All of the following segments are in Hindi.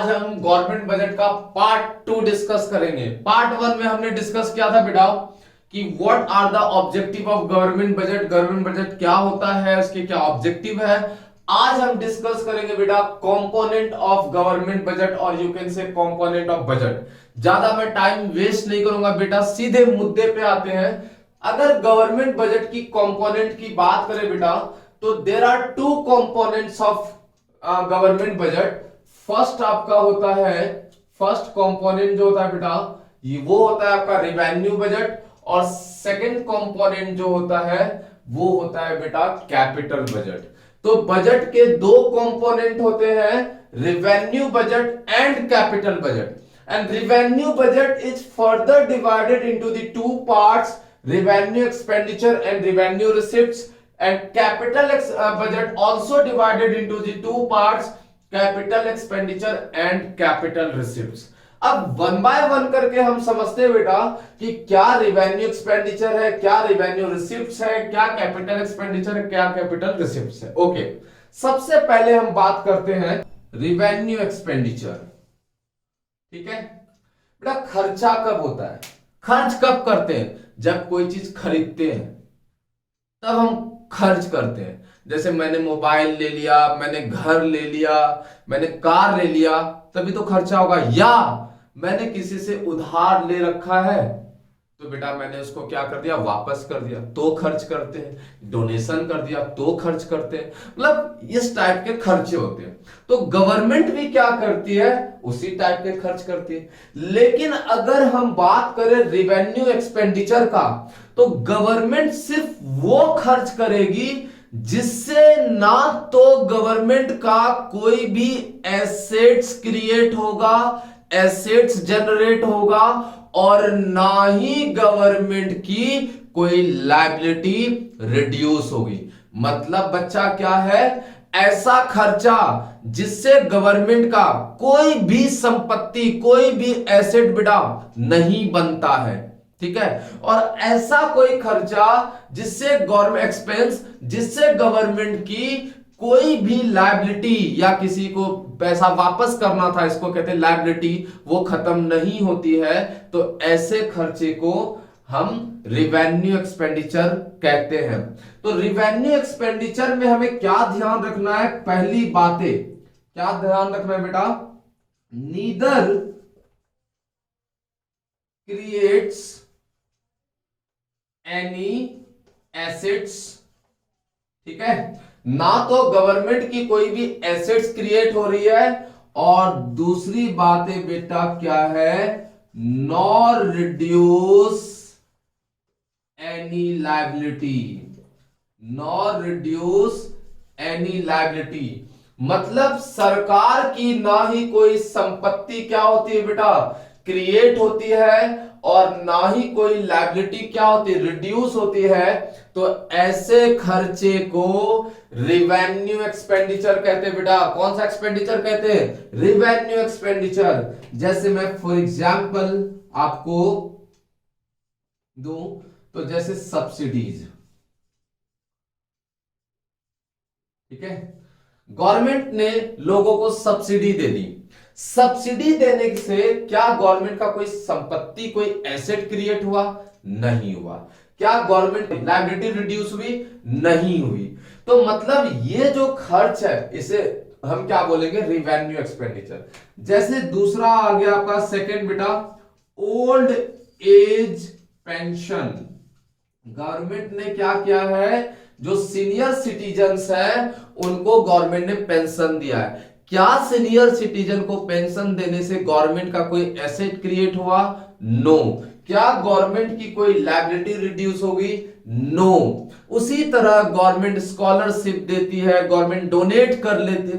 आज हम गवर्नमेंट बजट का पार्ट 2 डिस्कस करेंगे। पार्ट 1 में हमने डिस्कस किया था बेटा कि what are the objective of government budget, government budget क्या होता है, उसके क्या ऑब्जेक्टिव है। आज हम डिस्कस करेंगे बेटा कंपोनेंट ऑफ गवर्नमेंट बजट और you can say component of budget. ज्यादा मैं टाइम वेस्ट नहीं करूंगा बेटा, सीधे मुद्दे पे आते हैं। अगर गवर्नमेंट बजट की कंपोनेंट की बात करें बेटा तो there are two components of government budget. First आपका होता है, फर्स्ट कंपोनेंट जो होता है बेटा ये वो होता है आपका रिवेन्यू बजट, और सेकंड कंपोनेंट जो होता है वो होता है बेटा कैपिटल बजट। तो बजट के दो कंपोनेंट होते हैं, revenue budget and capital budget. And revenue budget is further divided into the two parts, revenue expenditure and revenue receipts, and capital budget also divided into the two parts, capital expenditure and capital receipts। अब वन बाय वन करके हम समझते हैं बेटा कि क्या रिवेन्यू एक्सपेंडिचर है, क्या रिवेन्यू रिसिप्ट्स है, क्या कैपिटल एक्सपेंडिचर है, क्या कैपिटल रिसिप्ट्स है। ओके, सबसे पहले हम बात करते हैं रिवेन्यू एक्सपेंडिचर। ठीक है बेटा, खर्चा कब होता है, खर्च कब करते हैं? जब कोई चीज खरीदते हैं तब हम खर्च करते हैं। जैसे मैंने मोबाइल ले लिया, मैंने घर ले लिया, मैंने कार ले लिया, तभी तो खर्चा होगा। या मैंने किसी से उधार ले रखा है तो बेटा मैंने उसको क्या कर दिया, वापस कर दिया, तो खर्च करते हैं। डोनेशन कर दिया तो खर्च करते हैं। मतलब इस टाइप के खर्चे होते हैं। तो गवर्नमेंट भी क्या करती है, उसी टाइप के खर्च करती है। लेकिन अगर हम बात करें रिवेन्यू एक्सपेंडिचर का, तो गवर्नमेंट सिर्फ वो खर्च करेगी जिससे ना तो गवर्नमेंट का कोई भी एसेट्स क्रिएट होगा, एसेट्स जनरेट होगा, और ना ही गवर्नमेंट की कोई लायबिलिटी रिड्यूस होगी। मतलब बच्चा क्या है, ऐसा खर्चा जिससे गवर्नमेंट का कोई भी संपत्ति, कोई भी एसेट बेटा नहीं बनता है। ठीक है, और ऐसा कोई खर्चा जिससे गवर्नमेंट एक्सपेंस, जिससे गवर्नमेंट की कोई भी लायबिलिटी या किसी को पैसा वापस करना था, इसको कहते हैं लायबिलिटी, वो खत्म नहीं होती है, तो ऐसे खर्चे को हम रिवेन्यू एक्सपेंडिचर कहते हैं। तो रिवेन्यू एक्सपेंडिचर में हमें क्या ध्यान रखना है, पहली बातें क्या ध्यान रखना है बेटा, नीदर क्रिएट्स एनी एसेट्स। ठीक है, ना तो गवर्नमेंट की कोई भी एसेट्स क्रिएट हो रही है, और दूसरी बात है बेटा क्या है, nor reduce any liability, nor reduce any liability. मतलब सरकार की ना ही कोई संपत्ति क्या होती है बेटा, क्रिएट होती है, और ना ही कोई लायबिलिटी क्या होती है, रिड्यूस होती है। तो ऐसे खर्चे को रिवेन्यू एक्सपेंडिचर कहते हैं बेटा। कौन सा एक्सपेंडिचर कहते हैं, रिवेन्यू एक्सपेंडिचर। जैसे मैं फॉर एग्जांपल आपको दूं तो जैसे सब्सिडीज। ठीक है, गवर्नमेंट ने लोगों को सब्सिडी दे दी। सब्सिडी देने से क्या गवर्नमेंट का कोई संपत्ति, कोई एसेट क्रिएट हुआ? नहीं हुआ। क्या गवर्नमेंट लायबिलिटी रिड्यूस हुई? नहीं हुई। तो मतलब ये जो खर्च है इसे हम क्या बोलेंगे, रिवेन्यू एक्सपेंडिचर। जैसे दूसरा आ गया आपका सेकंड बेटा, ओल्ड एज पेंशन। गवर्नमेंट ने क्या किया है, जो सीनियर सिटीजन्स है उनको गवर्नमेंट ने पेंशन दिया है। क्या सीनियर सिटीजन को पेंशन देने से गवर्नमेंट का कोई एसेट क्रिएट हुआ? नो। क्या गवर्नमेंट की कोई लायबिलिटी रिड्यूस होगी? नो। उसी तरह गवर्नमेंट स्कॉलरशिप देती है, गवर्नमेंट डोनेट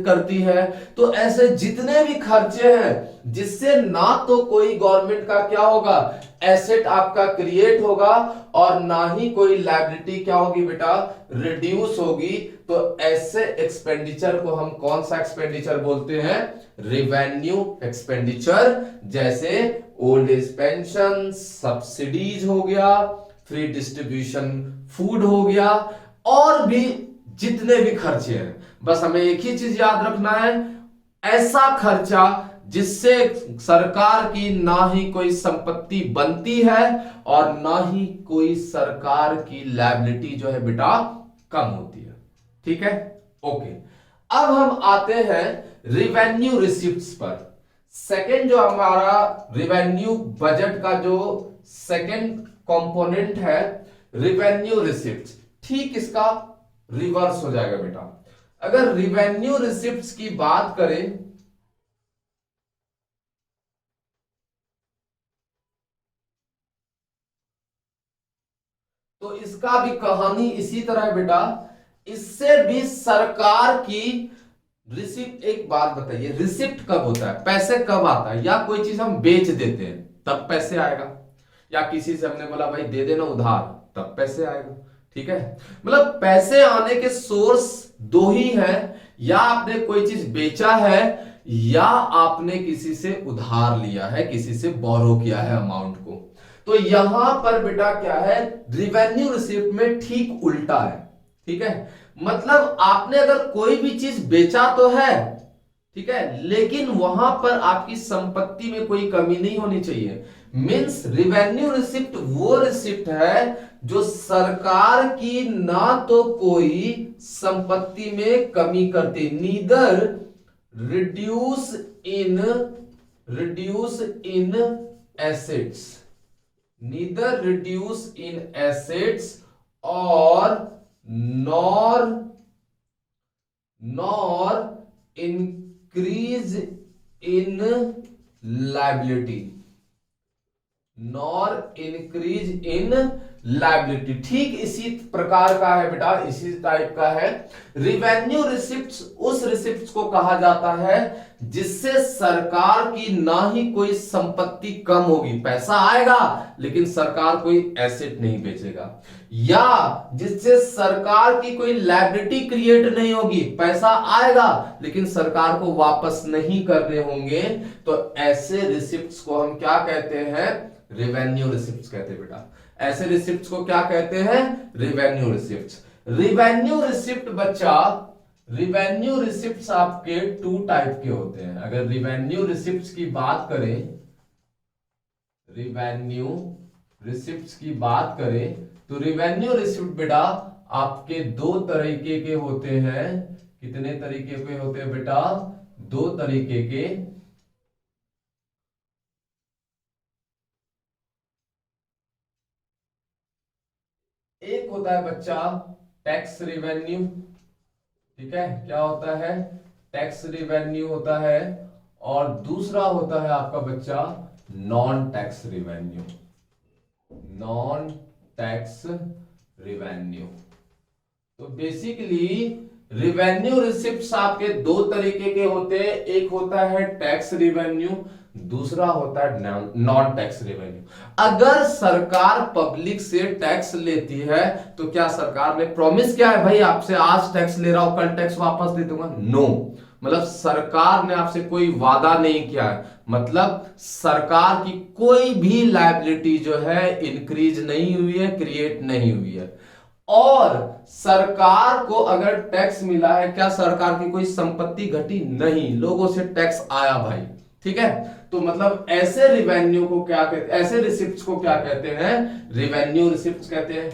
करती है। तो ऐसे जितने भी खर्चे हैं जिससे ना तो कोई गवर्नमेंट का क्या होगा, एसेट आपका क्रिएट होगा, और ना ही कोई लायबिलिटी क्या होगी बेटा, रिड्यूस होगी, तो ऐसे एक्सपेंडिचर को हम कौन सा एक्सपेंडिचर बोलते हैं, रिवेन्यू एक्सपेंडिचर। जैसे ओल्ड एज पेंशन, सब्सिडीज हो गया, फ्री डिस्ट्रीब्यूशन फूड हो गया, और भी जितने भी खर्चे हैं। बस हमें एक ही चीज याद रखना है, ऐसा खर्चा जिससे सरकार की ना ही कोई संपत्ति बनती है और ना ही कोई सरकार की लायबिलिटी जो है बेटा कम होती है। ठीक है, ओके। अब हम आते हैं रिवेन्यू रिसिप्ट्स पर। सेकंड जो हमारा रिवेन्यू बजट का जो सेकंड कंपोनेंट है रिवेन्यू रिसिप्ट्स, ठीक इसका रिवर्स हो जाएगा बेटा। अगर रिवेन्यू रिसिप्ट्स की बात करें तो इसका भी कहानी इसी तरह है बेटा। इससे भी सरकार की रिसिप्ट, एक बात बताइए, रिसिप्ट कब होता है, पैसे कब आता है? या कोई चीज हम बेच देते हैं तब पैसे आएगा, या किसी से हमने बोला भाई दे देना उधार तब पैसे आएगा। ठीक है, मतलब पैसे आने के सोर्स दो ही है, या आपने कोई चीज बेचा है या आपने किसी से उधार लिया है, किसी से बोरो किया है अमाउंट को। तो यहां पर बेटा क्या है, रिवेन्यू रिसिप्ट में ठीक उल्टा है। ठीक है, मतलब आपने अगर कोई भी चीज बेचा तो है, ठीक है, लेकिन वहां पर आपकी संपत्ति में कोई कमी नहीं होनी चाहिए। मींस रिवेन्यू रिसिप्ट वो रिसिप्ट है जो सरकार की ना तो कोई संपत्ति में कमी करती, neither reduce in assets, neither reduce in assets और nor increase in liability, nor increase in liability. ठीक इसी प्रकार का है बेटा, इसी टाइप का है। रिवेन्यू रिसिप्ट्स उस रिसिप्ट्स को कहा जाता है जिससे सरकार की ना ही कोई संपत्ति कम होगी, पैसा आएगा लेकिन सरकार कोई एसेट नहीं बेचेगा, या जिससे सरकार की कोई लायबिलिटी क्रिएट नहीं होगी, पैसा आएगा लेकिन सरकार को वापस नहीं करने होंगे। तो ऐसे रिसिप्ट्स को हम क्या कहते हैं, रिवेन्यू रिसिप्ट्स कहते हैं बेटा। ऐसे रिसिप्ट्स को क्या कहते हैं, रिवेन्यू रिसिप्ट्स। रिवेन्यू रिसिप्ट बच्चा, रिवेन्यू रिसिप्ट्स आपके टू टाइप के होते हैं। अगर रिवेन्यू रिसिप्ट्स की बात करें, रिवेन्यू रिसिप्ट्स की बात करें तो रिवेन्यू रिसिप्ट बेटा आपके दो तरीके के होते हैं। कितने तरीके के होते हैं बेटा, दो तरीके के। एक होता है बच्चा टैक्स रिवेन्यू, ठीक है, क्या होता है, टैक्स रिवेन्यू होता है, और दूसरा होता है आपका बच्चा non tax revenue, non tax revenue. तो बेसिकली रिवेन्यू रिसिप्ट्स आपके दो तरीके के होते हैं, एक होता है टैक्स रिवेन्यू, दूसरा होता है नॉन टैक्स रेवेन्यू। अगर सरकार पब्लिक से टैक्स लेती है तो क्या सरकार ने प्रॉमिस किया है भाई आपसे आज टैक्स ले रहा हूं कल टैक्स वापस दे दूंगा? नो, मतलब सरकार ने आपसे कोई वादा नहीं किया है, मतलब सरकार की कोई भी लायबिलिटी जो है इंक्रीज नहीं हुई है, क्रिएट नहीं हुई है। और सरकार को अगर टैक्स मिला है, क्या सरकार की कोई संपत्ति घटी? नहीं, लोगों से टैक्स आया भाई। ठीक है, तो मतलब ऐसे रिवेन्यू को क्या कहते हैं, ऐसे रिसिप्ट्स को क्या कहते हैं, रिवेन्यू रिसिप्ट्स कहते हैं।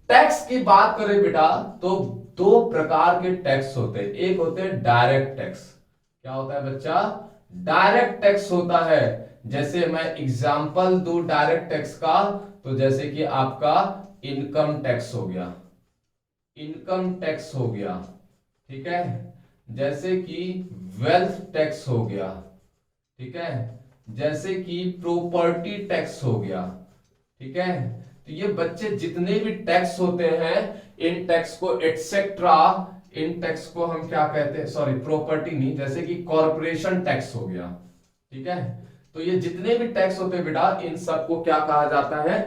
टैक्स की बात करें बेटा तो दो प्रकार के टैक्स होते हैं। एक होते हैं डायरेक्ट टैक्स। क्या होता है बच्चा? डायरेक्ट टैक्स होता है, जैसे मैं एग्जांपल दूं डायरेक्ट टैक्स का, तो जैसे कि आपका इनकम टैक्स हो गया, इनकम टैक्स हो गया, ठीक है, जैसे कि वेल्थ टैक्स हो गया, ठीक है, जैसे कि प्रॉपर्टी टैक्स हो गया, ठीक है। तो ये बच्चे जितने भी टैक्स होते हैं, इन टैक्स को एटसेट्रा, इन टैक्स को हम क्या कहते हैं, सॉरी प्रॉपर्टी नहीं, जैसे कि कॉर्पोरेशन टैक्स हो गया, ठीक है। तो ये जितने भी टैक्स होते हैं बेटा, इन सबको क्या कहा जाता है?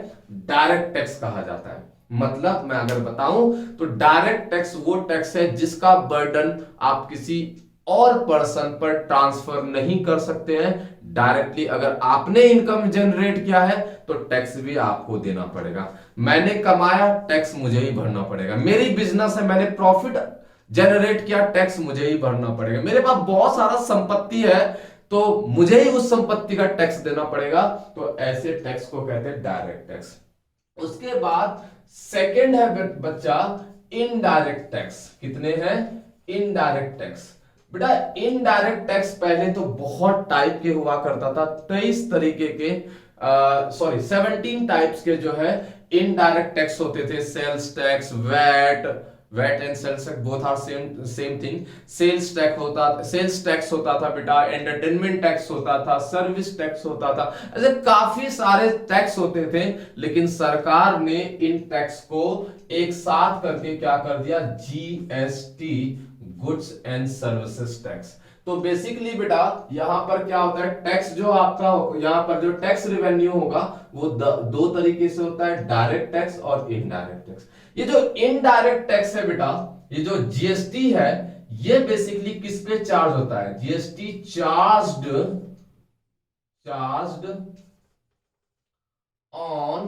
डायरेक्ट टैक्स कहा जाता है। मतलब मैं अगर बताऊं तो डायरेक्ट टैक्स वो टैक्स है जिसका बर्डन आप किसी और पर्सन पर ट्रांसफर नहीं कर सकते हैं। डायरेक्टली अगर आपने इनकम जनरेट किया है तो टैक्स भी आपको देना पड़ेगा। मैंने कमाया, टैक्स मुझे ही भरना पड़ेगा। मेरी बिजनेस है, मैंने प्रॉफिट जनरेट किया, टैक्स मुझे ही भरना पड़ेगा। मेरे पास बहुत सारा संपत्ति है, तो मुझे ही उस संपत्ति का टैक्स देना पड़ेगा, तो ऐसे टैक्स को कहते हैं डायरेक्ट टैक्स। उसके बाद सेकंड है बच्चा इनडायरेक्ट टैक्स। कितने हैं? Indirect tax. बेटा इनडायरेक्ट टैक्स पहले तो बहुत टाइप के हुआ करता था, 23 तरीके के 17 टाइप्स के जो है इनडायरेक्ट टैक्स होते थे। Sales tax, VAT and sales tax both are same thing. Sales tax होता था बेटा, एंटरटेनमेंट टैक्स होता था, सर्विस टैक्स होता था, ऐसे काफी सारे टैक्स होते थे। लेकिन सरकार ने इन टैक्स को एक साथ करके क्या कर दिया? GST, goods and services tax. तो बेसिकली बेटा यहां पर क्या होता है, टैक्स जो आपका यहां पर जो टैक्स रेवेन्यू होगा वो दो तरीके से होता है, डायरेक्ट टैक्स और इनडायरेक्ट टैक्स। ये जो इनडायरेक्ट टैक्स है बेटा, ये जो जीएसटी है, ये बेसिकली किस पे चार्ज होता है? GST charged on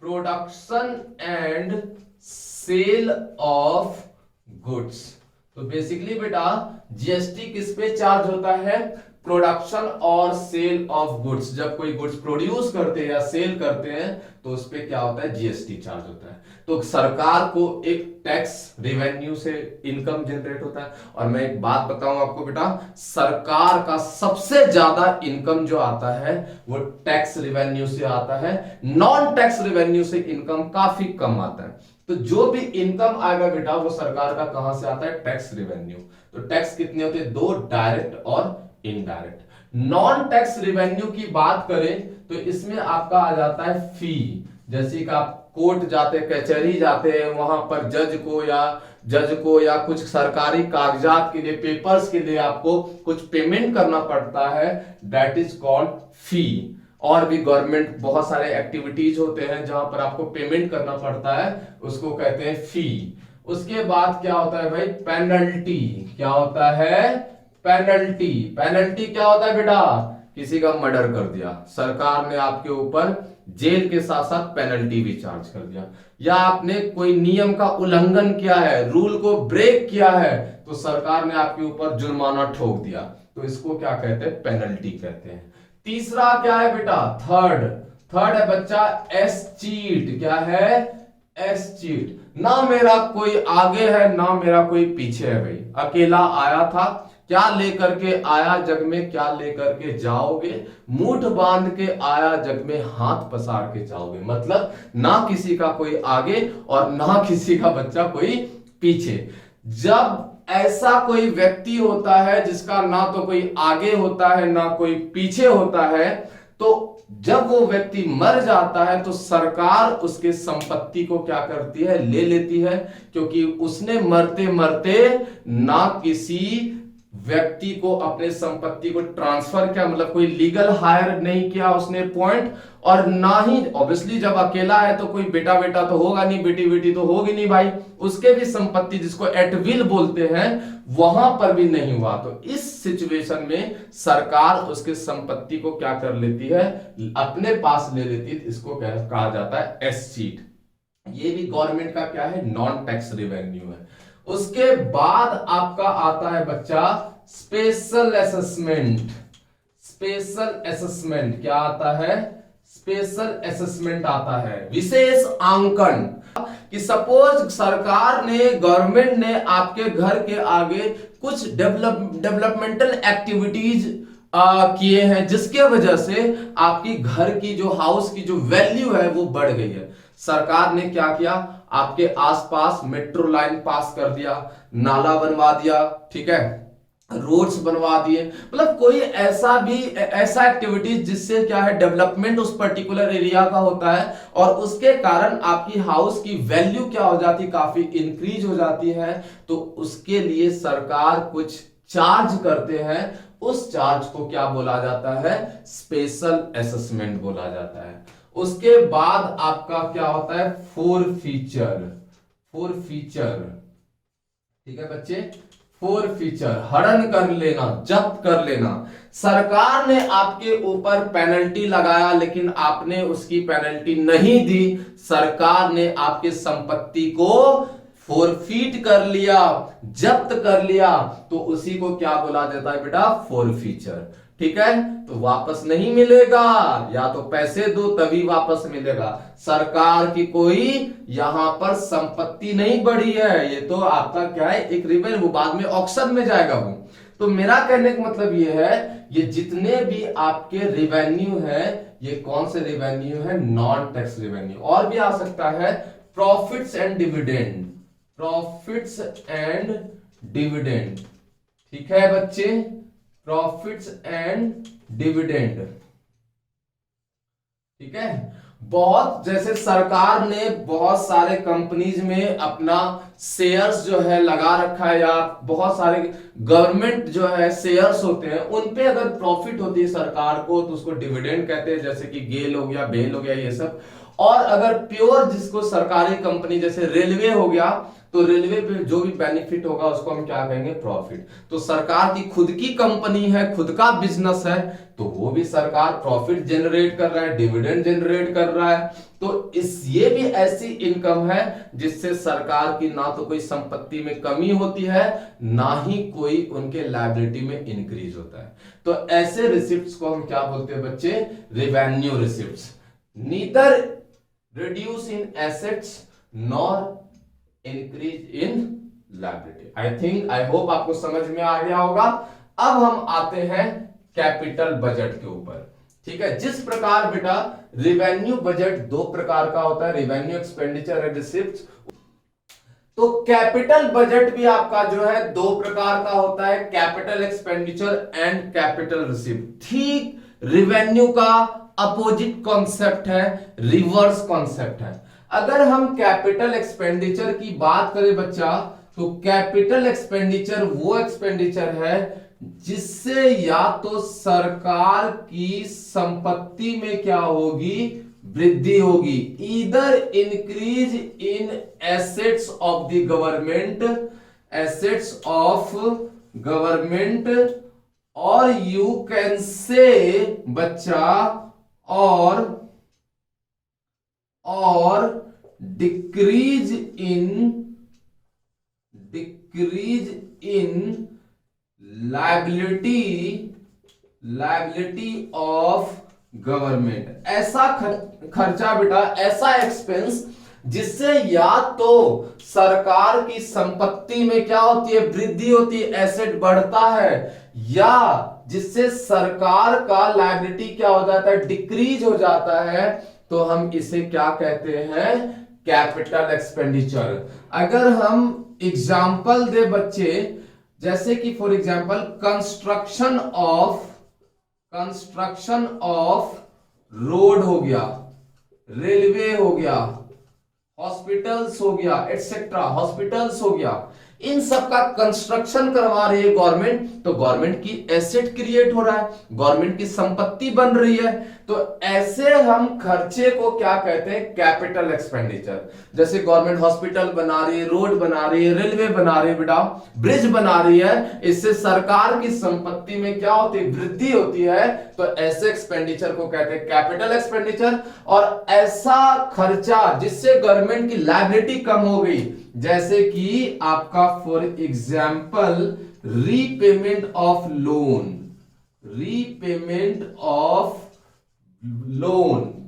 production and sale of goods. तो बेसिकली बेटा जीएसटी किस पे चार्ज होता है? प्रोडक्शन और सेल ऑफ गुड्स। जब कोई गुड्स प्रोड्यूस करते हैं या सेल करते हैं तो उस पे क्या होता है? जीएसटी चार्ज होता है। तो सरकार को एक टैक्स रेवेन्यू से इनकम जनरेट होता है। और मैं एक बात बताऊं आपको बेटा, सरकार का सबसे ज्यादा इनकम जो आता है वो टैक्स रेवेन्यू से आता है। नॉन टैक्स रेवेन्यू से इनकम काफी कम आता है। तो जो भी इनकम आएगा बेटा वो सरकार का कहां से आता है? Tax revenue. तो टैक्स कितने होते हैं? दो, डायरेक्ट और इनडायरेक्ट। नॉन टैक्स रेवेन्यू की बात करें तो इसमें आपका आ जाता है फी। जैसे कि आप कोर्ट जाते, कचहरी जाते हैं, वहां पर जज को या कुछ सरकारी कागजात के लिए, पेपर्स के लिए आपको कुछ पेमेंट करना पड़ता है, दैट इज कॉल्ड फी। और भी गवर्नमेंट बहुत सारे एक्टिविटीज होते हैं जहां पर आपको पेमेंट करना पड़ता है, उसको कहते हैं फी। उसके बाद क्या होता है भाई? पेनल्टी। क्या होता है? पेनल्टी। पेनल्टी क्या होता है बेटा? किसी का मर्डर कर दिया, सरकार ने आपके ऊपर जेल के साथ साथ पेनल्टी भी चार्ज कर दिया। या आपने कोई नियम का उल्लंघन किया है, रूल को ब्रेक किया है, तो सरकार ने आपके ऊपर जुर्माना ठोक दिया, तो इसको क्या कहते हैं? पेनल्टी कहते हैं। तीसरा क्या है बेटा? थर्ड है बच्चा एस चीट। क्या है? S cheat. ना मेरा कोई आगे है ना मेरा कोई पीछे है भाई, अकेला आया था, क्या लेकर के आया जग में क्या लेकर के जाओगे, मुठ बांध के आया जग में हाथ पसार के जाओगे। मतलब ना किसी का कोई आगे और ना किसी का बच्चा कोई पीछे। जब ऐसा कोई व्यक्ति होता है जिसका ना तो कोई आगे होता है ना कोई पीछे होता है, तो जब वो व्यक्ति मर जाता है तो सरकार उसके संपत्ति को क्या करती है? ले लेती है, क्योंकि उसने मरते मरते ना किसी व्यक्ति को अपने संपत्ति को ट्रांसफर किया, मतलब कोई लीगल हायर नहीं किया उसने पॉइंट, और ना ही ऑब्वियसली जब अकेला है तो कोई बेटा बेटा तो होगा नहीं, बेटी बेटी तो होगी नहीं भाई, उसके भी संपत्ति जिसको एट विल बोलते हैं वहां पर भी नहीं हुआ। तो इस सिचुएशन में सरकार उसके संपत्ति को क्या कर लेती है? अपने पास ले लेती है। इसको कहा जाता है एस चीट। ये भी गवर्नमेंट का क्या है? नॉन टैक्स रेवेन्यू है। उसके बाद आपका आता है बच्चा स्पेशल असेसमेंट। स्पेशल असेसमेंट क्या आता है? स्पेशल असेसमेंट आता है, विशेष आंकन। कि सपोज सरकार ने, गवर्नमेंट ने आपके घर के आगे कुछ डेवलपमेंटल एक्टिविटीज किए हैं, जिसके वजह से आपकी घर की जो हाउस की जो वैल्यू है वो बढ़ गई है। सरकार ने क्या किया? आपके आसपास मेट्रो लाइन पास कर दिया, नाला बनवा दिया, ठीक है, रोड्स बनवा दिए, मतलब कोई ऐसा एक्टिविटीज जिससे क्या है? डेवलपमेंट उस पर्टिकुलर एरिया का होता है, और उसके कारण आपकी हाउस की वैल्यू क्या हो जाती? काफी इंक्रीज हो जाती है। तो उसके लिए सरकार कुछ चार्ज करते हैं, उस चार्ज को क्या बोला जाता है? स्पेशल असेसमेंट बोला जाता है। उसके बाद आपका क्या होता है? फोरफीचर। ठीक है बच्चे, फोरफीचर, हड़न कर लेना, जब्त कर लेना। सरकार ने आपके ऊपर पेनल्टी लगाया लेकिन आपने उसकी पेनल्टी नहीं दी, सरकार ने आपके संपत्ति को फोरफीट कर लिया, जब्त कर लिया, तो उसी को क्या बोला जाता है बेटा? फोरफीचर। ठीक है, तो वापस नहीं मिलेगा, या तो पैसे दो तभी वापस मिलेगा। सरकार की कोई यहां पर संपत्ति नहीं बढ़ी है, ये तो आपका क्या है, एक रेवेन्यू, बाद में ऑक्शन में जाएगा वो। तो मेरा कहने का मतलब ये है, ये जितने भी आपके रेवेन्यू है, ये कौन से रेवेन्यू है, नॉन टैक्स रेवेन्यू। और भी आ सकता है profits and dividend, profits and dividend, ठीक है बच्चे, प्रॉफिट्स एंड डिविडेंड, ठीक है। बहुत जैसे सरकार ने बहुत सारे कंपनीज में अपना शेयर्स जो है लगा रखा है, या बहुत सारे गवर्नमेंट जो है शेयर्स होते हैं, उन पे अगर प्रॉफिट होती है सरकार को तो उसको डिविडेंड कहते हैं, जैसे कि गेल हो गया, बेल हो गया, ये सब। और अगर प्योर जिसको सरकारी कंपनी जैसे रेलवे हो गया, तो रेलवे पे जो भी बेनिफिट होगा उसको हम क्या कहेंगे, प्रॉफिट। तो सरकार की खुद की कंपनी है, खुद का बिजनेस है, तो वो भी सरकार प्रॉफिट जनरेट कर रहा है, डिविडेंड जनरेट कर रहा है। तो ये भी ऐसी इनकम है जिससे सरकार की ना तो कोई संपत्ति में कमी होती है, ना ही कोई उनके लायबिलिटी में इंक्रीज होता है। तो ऐसे रिसिप्ट्स को हम क्या बोलते हैं बच्चे, revenue receipts. Neither reduce in assets nor increase in liability. I hope आपको समझ में आ गया होगा। अब हम आते हैं कैपिटल बजट के ऊपर, ठीक है। जिस प्रकार बेटा रेवेन्यू बजट दो प्रकार का होता है, रेवेन्यू एक्सपेंडिचर एंड रिसिप्ट, तो कैपिटल बजट भी आपका जो है दो प्रकार का होता है, capital expenditure and capital receipt. ठीक रेवेन्यू का अपोजिट कॉन्सेप्ट है, रिवर्स कॉन्सेप्ट है। अगर हम कैपिटल एक्सपेंडिचर की बात करें बच्चा, तो कैपिटल एक्सपेंडिचर वो एक्सपेंडिचर है जिससे या तो सरकार की संपत्ति में क्या होगी, वृद्धि होगी, either increase in assets of the government, assets of government, और यू कैन से बच्चा और decrease in liability of government. ऐसा खर्चा बेटा, ऐसा एक्सपेंस जिससे या तो सरकार की संपत्ति में क्या होती है, वृद्धि होती है, एसेट बढ़ता है, या जिससे सरकार का लायबिलिटी क्या हो जाता है, डिक्रीज हो जाता है, तो हम इसे क्या कहते हैं, कैपिटल एक्सपेंडिचर। अगर हम एग्जाम्पल दे बच्चे, जैसे कि for example construction of road हो गया, रेलवे हो गया, हॉस्पिटल्स हो गया, एटसेट्रा, हॉस्पिटल्स हो गया, इन सब का कंस्ट्रक्शन करवा रही है गवर्नमेंट, तो गवर्नमेंट की एसेट क्रिएट हो रहा है, गवर्नमेंट की संपत्ति बन रही है। तो ऐसे हम खर्चे को क्या कहते हैं, कैपिटल एक्सपेंडिचर। जैसे गवर्नमेंट हॉस्पिटल बना रही है, रोड बना रही है, रेलवे बना रही है बेटा, ब्रिज बना रही है, इससे सरकार की संपत्ति में क्या होती है, वृद्धि होती है, तो ऐसे एक्सपेंडिचर को कहते हैं कैपिटल एक्सपेंडिचर। और ऐसा खर्चा जिससे गवर्नमेंट की लायबिलिटी कम हो गई, जैसे कि आपका for example repayment of loan,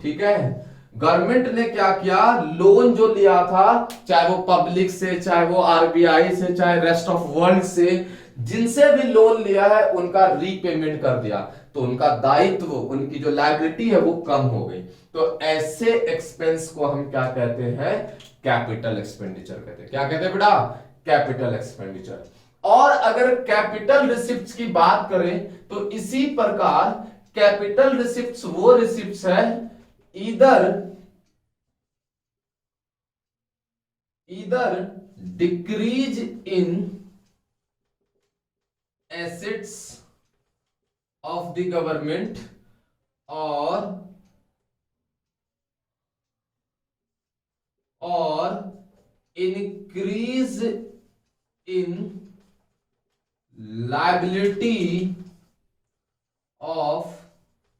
ठीक है। गवर्नमेंट ने क्या किया, लोन जो लिया था, चाहे वो पब्लिक से, चाहे वो आरबीआई से, चाहे रेस्ट ऑफ वर्ल्ड से, जिनसे भी लोन लिया है उनका रीपेमेंट कर दिया, तो उनका दायित्व, उनकी जो लायबिलिटी है वो कम हो गई। तो ऐसे एक्सपेंस को हम क्या कहते हैं, कैपिटल एक्सपेंडिचर कहते हैं। क्या कहते हैं बेटा, कैपिटल एक्सपेंडिचर। और अगर कैपिटल रिसिप्ट्स की बात करें, तो इसी प्रकार कैपिटल रिसिप्ट्स वो रिसिप्ट्स है either decrease in assets of the government और increase in liability of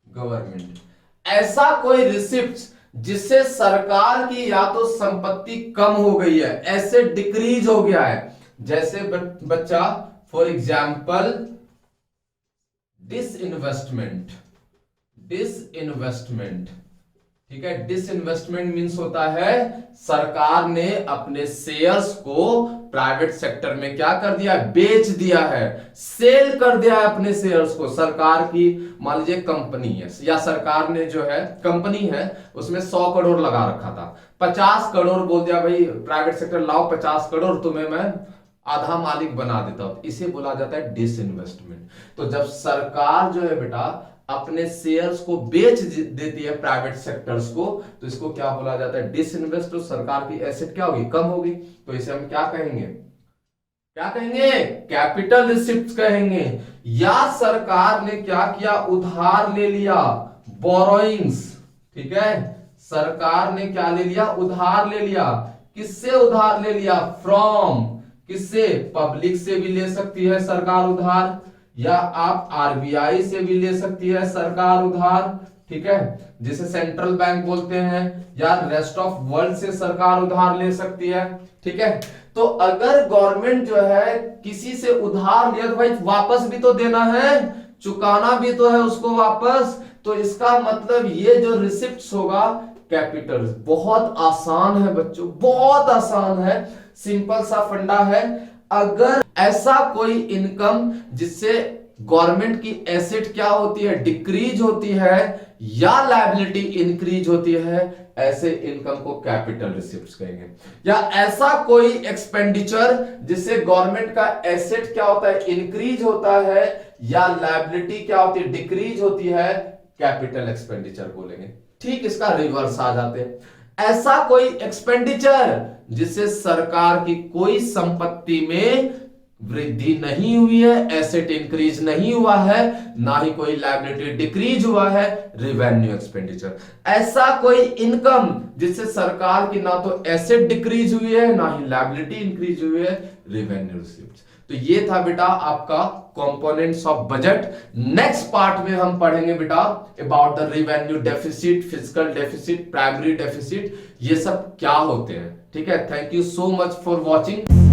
government. ऐसा कोई रिसिप्ट जिससे सरकार की या तो संपत्ति कम हो गई है, ऐसे डिक्रीज हो गया है, जैसे बच्चा फॉर एग्जाम्पल डिसइन्वेस्टमेंट, डिसइन्वेस्टमेंट, ठीक है। डिसइन्वेस्टमेंट मींस होता है सरकार ने अपने शेयर्स को प्राइवेट सेक्टर में क्या कर दिया, बेच दिया है, सेल कर दिया है अपने शेयर्स को। सरकार की मान लीजिए कंपनी है, या सरकार ने जो है कंपनी है उसमें 100 करोड़ लगा रखा था, 50 करोड़ बोल दिया भाई प्राइवेट सेक्टर लाओ 50 करोड़ तुम्हें मैं आधा मालिक बना देता हूं, इसे बोला जाता है डिसइन्वेस्टमेंट। तो जब सरकार जो है बेटा अपने शेयर्स को बेच देती है प्राइवेट सेक्टर्स को, तो इसको क्या बोला जाता है, डिसइन्वेस्ट। तो सरकार की एसेट क्या होगी, कम होगी, तो इसे हम क्या कहेंगे, क्या कहेंगे, कैपिटल रिसिप्ट कहेंगे। या सरकार ने क्या किया, उधार ले लिया, बोरोइंग्स, ठीक है। सरकार ने क्या ले लिया, उधार ले लिया। किससे उधार ले लिया, फ्रॉम, किससे, पब्लिक से भी ले सकती है सरकार उधार, या आप आरबीआई से भी ले सकती है सरकार उधार, ठीक है, जिसे सेंट्रल बैंक बोलते हैं, या रेस्ट ऑफ वर्ल्ड से सरकार उधार ले सकती है, ठीक है। तो अगर गवर्नमेंट जो है किसी से उधार लिया तो भाई वापस भी तो देना है, चुकाना भी तो है उसको वापस, तो इसका मतलब ये जो रिसिप्ट्स होगा कैपिटल। बहुत आसान है बच्चों, बहुत आसान है, सिंपल सा फंडा है। अगर ऐसा कोई इनकम जिससे गवर्नमेंट की एसेट क्या होती है, डिक्रीज होती है, या लायबिलिटी इंक्रीज होती है, ऐसे इनकम को कैपिटल रिसिप्ट्स कहेंगे। या ऐसा कोई एक्सपेंडिचर जिससे गवर्नमेंट का एसेट क्या होता है, इंक्रीज होता है, या लायबिलिटी क्या होती है, डिक्रीज होती है, कैपिटल एक्सपेंडिचर बोलेंगे। ठीक इसका रिवर्स आ जाते हैं, ऐसा कोई एक्सपेंडिचर जिससे सरकार की कोई संपत्ति में वृद्धि नहीं हुई है, एसेट इंक्रीज नहीं हुआ है, ना ही कोई लायबिलिटी डिक्रीज हुआ है, रिवेन्यू एक्सपेंडिचर। ऐसा कोई इनकम जिससे सरकार की ना तो एसेट डिक्रीज हुई है, ना ही लायबिलिटी इंक्रीज हुई है, रिवेन्यू रिसीव्ड्स। तो ये था बेटा आपका components of budget. Next part में हम पढ़ेंगे बेटा about the revenue deficit, physical deficit, primary deficit, ये सब क्या होते हैं, ठीक है। Thank you so much for watching.